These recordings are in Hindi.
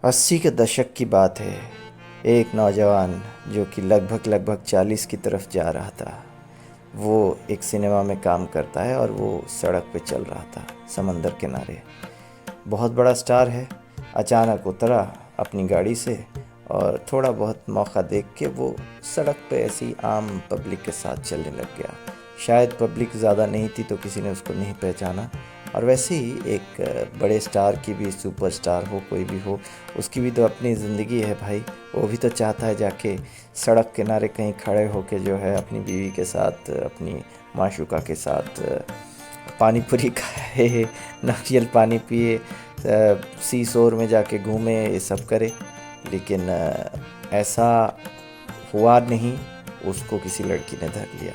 80 के दशक की बात है। एक नौजवान जो कि लगभग 40 की तरफ जा रहा था, वो एक सिनेमा में काम करता है और वो सड़क पे चल रहा था समंदर किनारे। बहुत बड़ा स्टार है। अचानक उतरा अपनी गाड़ी से और थोड़ा बहुत मौका देख के वो सड़क पे ऐसी आम पब्लिक के साथ चलने लग गया। शायद पब्लिक ज़्यादा नहीं थी तो किसी ने उसको नहीं पहचाना। और वैसे ही एक बड़े स्टार की भी, सुपरस्टार हो कोई भी हो, उसकी भी तो अपनी ज़िंदगी है भाई। वो भी तो चाहता है जाके सड़क किनारे कहीं खड़े होके जो है अपनी बीवी के साथ, अपनी माशूका के साथ पानी पूरी खाए, नारियल पानी पिए, सी शोर में जाके घूमे, ये सब करे। लेकिन ऐसा हुआ नहीं। उसको किसी लड़की ने धर लिया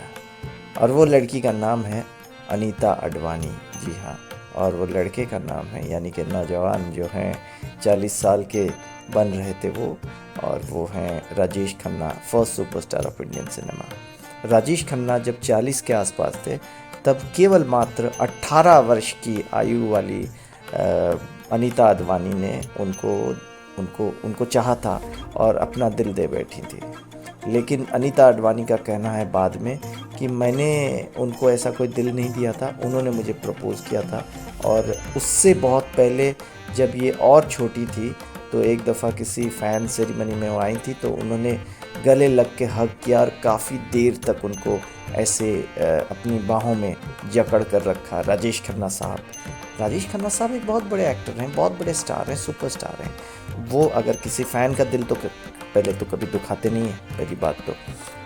और वो लड़की का नाम है अनीता अडवाणी। जी हाँ, और वो लड़के का नाम है, यानी कि नौजवान जो हैं 40 साल के बन रहे थे वो, और वो हैं Rajesh Khanna, first superstar of Indian cinema. Rajesh Khanna जब 40 के आसपास थे तब केवल मात्र 18 वर्ष की आयु वाली अनीता अडवाणी ने उनको उनको उनको चाहा था और अपना दिल दे बैठी थी। लेकिन अनीता अडवाणी का कहना है बाद में कि मैंने उनको ऐसा कोई दिल नहीं दिया था, उन्होंने मुझे प्रपोज़ किया था। और उससे बहुत पहले जब ये और छोटी थी तो एक दफ़ा किसी फ़ैन सेरेमनी में वो आई थी तो उन्होंने गले लग के हग किया और काफ़ी देर तक उनको ऐसे अपनी बाहों में जकड़ कर रखा। राजेश खन्ना साहब एक बहुत बड़े एक्टर हैं, बहुत बड़े स्टार हैं, सुपरस्टार हैं। वो अगर किसी फ़ैन का दिल तो पहले तो कभी दुखाते नहीं हैं, पहली बात तो।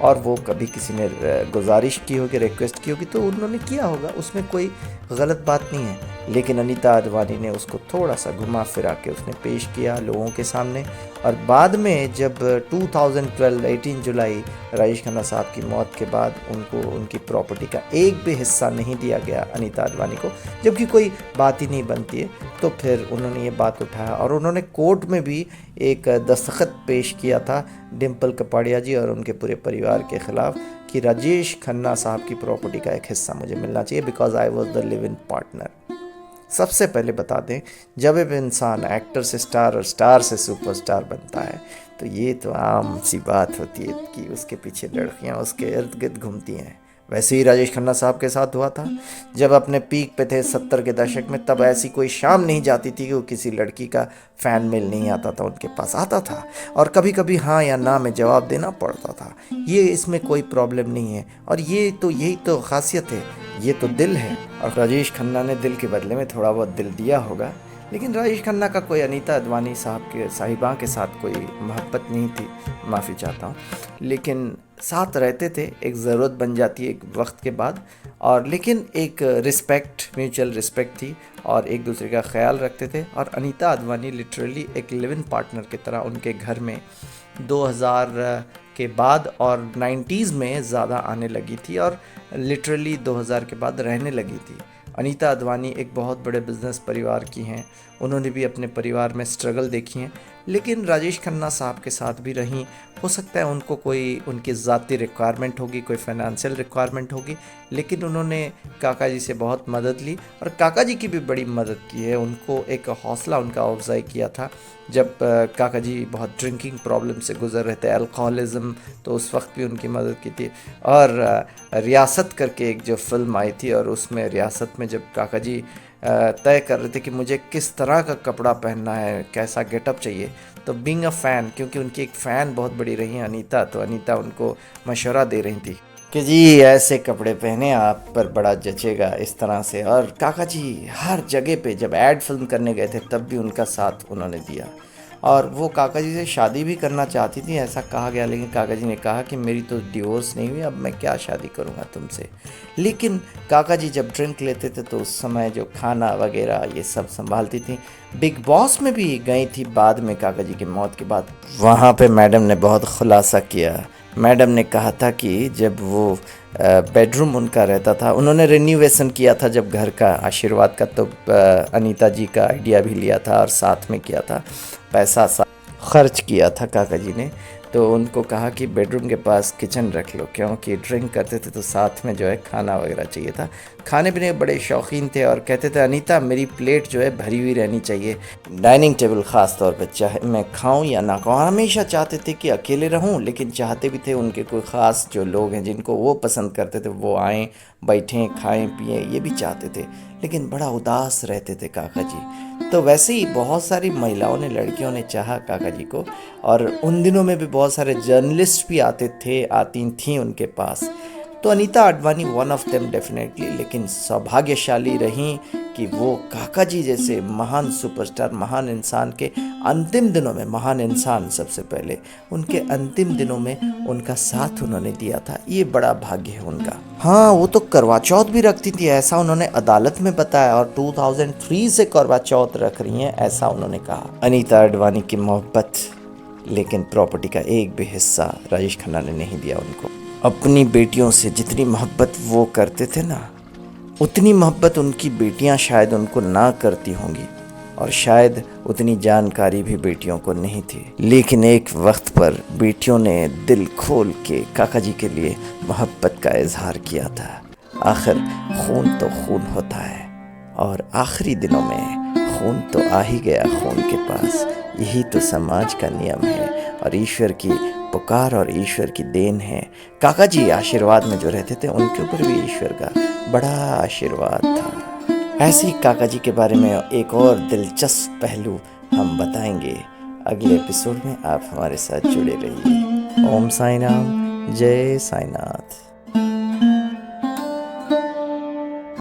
और वो कभी किसी ने गुजारिश की होगी, रिक्वेस्ट की होगी तो उन्होंने किया होगा, उसमें कोई गलत बात नहीं है। लेकिन अनीता अडवाणी ने उसको थोड़ा सा घुमा फिरा के उसने पेश किया लोगों के सामने। और बाद में जब 2012 18 जुलाई राजेश खन्ना साहब की मौत के बाद उनको उनकी प्रॉपर्टी का एक भी हिस्सा नहीं दिया गया अनीता अडवाणी को, जबकि कोई बात ही नहीं बनती है, तो फिर उन्होंने ये बात उठाया और उन्होंने कोर्ट में भी एक दस्तखत पेश किया था डिम्पल कपाड़िया जी और उनके पूरे परिवार के ख़िलाफ़ कि राजेश खन्ना साहब की प्रॉपर्टी का एक हिस्सा मुझे मिलना चाहिए, because I was the live in partner. सबसे पहले बता दें, जब एक इंसान एक्टर से स्टार और स्टार से सुपरस्टार बनता है तो ये तो आम सी बात होती है कि उसके पीछे लड़कियां उसके इर्द गिर्द घूमती हैं। वैसे ही राजेश खन्ना साहब के साथ हुआ था। जब अपने पीक पे थे 70 के दशक में, तब ऐसी कोई शाम नहीं जाती थी कि वो किसी लड़की का फ़ैन मेल नहीं आता था, उनके पास आता था और कभी कभी हाँ या ना में जवाब देना पड़ता था। ये इसमें कोई प्रॉब्लम नहीं है और यही तो खासियत है, ये तो दिल है। और राजेश खन्ना ने दिल के बदले में थोड़ा बहुत दिल दिया होगा। लेकिन राजेश खन्ना का कोई अनीता अडवाणी साहिबा के साथ कोई मोहब्बत नहीं थी, माफ़ी चाहता हूँ। लेकिन साथ रहते थे, एक ज़रूरत बन जाती है एक वक्त के बाद। और लेकिन एक रिस्पेक्ट, म्यूचुअल रिस्पेक्ट थी और एक दूसरे का ख्याल रखते थे। और अनीता अडवाणी लिटरली एक लिव इन पार्टनर की तरह उनके घर में 2000 के बाद और 90s में ज़्यादा आने लगी थी और लिटरली 2000 के बाद रहने लगी थी। अनीता अडवाणी एक बहुत बड़े बिज़नेस परिवार की हैं, उन्होंने भी अपने परिवार में स्ट्रगल देखी हैं। लेकिन राजेश खन्ना साहब के साथ भी रहीं। हो सकता है उनको कोई उनकी ज़ाती रिक्वायरमेंट होगी, कोई फाइनेंशियल रिक्वायरमेंट होगी, लेकिन उन्होंने काका जी से बहुत मदद ली और काका जी की भी बड़ी मदद की है। उनको एक हौसला उनका अफजाई किया था जब काका जी बहुत ड्रिंकिंग प्रॉब्लम से गुजर रहे थे, अल्कोहलिज्म, तो उस वक्त भी उनकी मदद की थी। और रियासत करके एक जो फिल्म आई थी और उसमें रियासत में जब काका जी तय कर रहे थे कि मुझे किस तरह का कपड़ा पहनना है, कैसा गेटअप चाहिए, तो बीइंग अ फ़ैन, क्योंकि उनकी एक फ़ैन बहुत बड़ी रही हैं अनीता, तो अनीता उनको मशवरा दे रही थी कि जी ऐसे कपड़े पहने आप पर बड़ा जचेगा, इस तरह से। और काका जी हर जगह पे जब ऐड फिल्म करने गए थे तब भी उनका साथ उन्होंने दिया। और वो काका जी से शादी भी करना चाहती थी, ऐसा कहा गया, लेकिन काका जी ने कहा कि मेरी तो डिवोर्स नहीं हुई, अब मैं क्या शादी करूँगा तुमसे। लेकिन काका जी जब ड्रिंक लेते थे तो उस समय जो खाना वगैरह ये सब संभालती थी। बिग बॉस में भी गई थी बाद में काका जी की मौत के बाद। वहाँ पे मैडम ने बहुत खुलासा किया। मैडम ने कहा था कि जब वो बेडरूम उनका रहता था, उन्होंने रिन्यूवेशन किया था जब घर का, आशीर्वाद का, तो अनीता जी का आइडिया भी लिया था और साथ में किया था, पैसा खर्च किया था काका जी ने। तो उनको कहा कि बेडरूम के पास किचन रख लो, क्योंकि ड्रिंक करते थे तो साथ में जो है खाना वगैरह चाहिए था। खाने पीने के बड़े शौकीन थे और कहते थे अनीता मेरी प्लेट जो है भरी हुई रहनी चाहिए, डाइनिंग टेबल ख़ास तौर पर, चाहे मैं खाऊं या ना खाऊं। हमेशा चाहते थे कि अकेले रहूं, लेकिन चाहते भी थे उनके कोई ख़ास जो लोग हैं जिनको वो पसंद करते थे वो आएँ, बैठें, खाएं पिएं, ये भी चाहते थे। लेकिन बड़ा उदास रहते थे काका जी। तो वैसे ही बहुत सारी महिलाओं ने, लड़कियों ने चाहा काका जी को, और उन दिनों में भी बहुत सारे जर्नलिस्ट भी आते थे, आती थीं उनके पास। तो Anita Advani one of them definitely, लेकिन सौभाग्यशाली रहीं कि वो काका जी जैसे महान सुपरस्टार, महान इंसान के अंतिम दिनों में, महान इंसान सबसे पहले, उनके अंतिम दिनों में उनका साथ उन्होंने दिया था। ये बड़ा भाग्य है उनका। हाँ, वो तो करवा चौथ भी रखती थी, ऐसा उन्होंने अदालत में बताया, और 2003 से करवा चौथ रख रही हैं, ऐसा उन्होंने कहा। अनीता आडवाणी की मोहब्बत, लेकिन प्रॉपर्टी का एक भी हिस्सा राजेश खन्ना ने नहीं दिया उनको। अपनी बेटियों से जितनी मोहब्बत वो करते थे ना, उतनी मोहब्बत उनकी बेटियां शायद उनको ना करती होंगी, और शायद उतनी जानकारी भी बेटियों को नहीं थी। लेकिन एक वक्त पर बेटियों ने दिल खोल के काका जी के लिए मोहब्बत का इजहार किया था। आखिर खून तो खून होता है, और आखिरी दिनों में खून तो आ ही गया खून के पास। यही तो समाज का नियम है, और ईश्वर की पुकार और ईश्वर की देन है। काका जी आशीर्वाद में जो रहते थे, उनके ऊपर भी ईश्वर का बड़ा आशीर्वाद था। ऐसे ही काका जी के बारे में एक और दिलचस्प पहलू हम बताएंगे अगले एपिसोड में। आप हमारे साथ जुड़े रहिए। ओम साई राम, जय साईनाथ।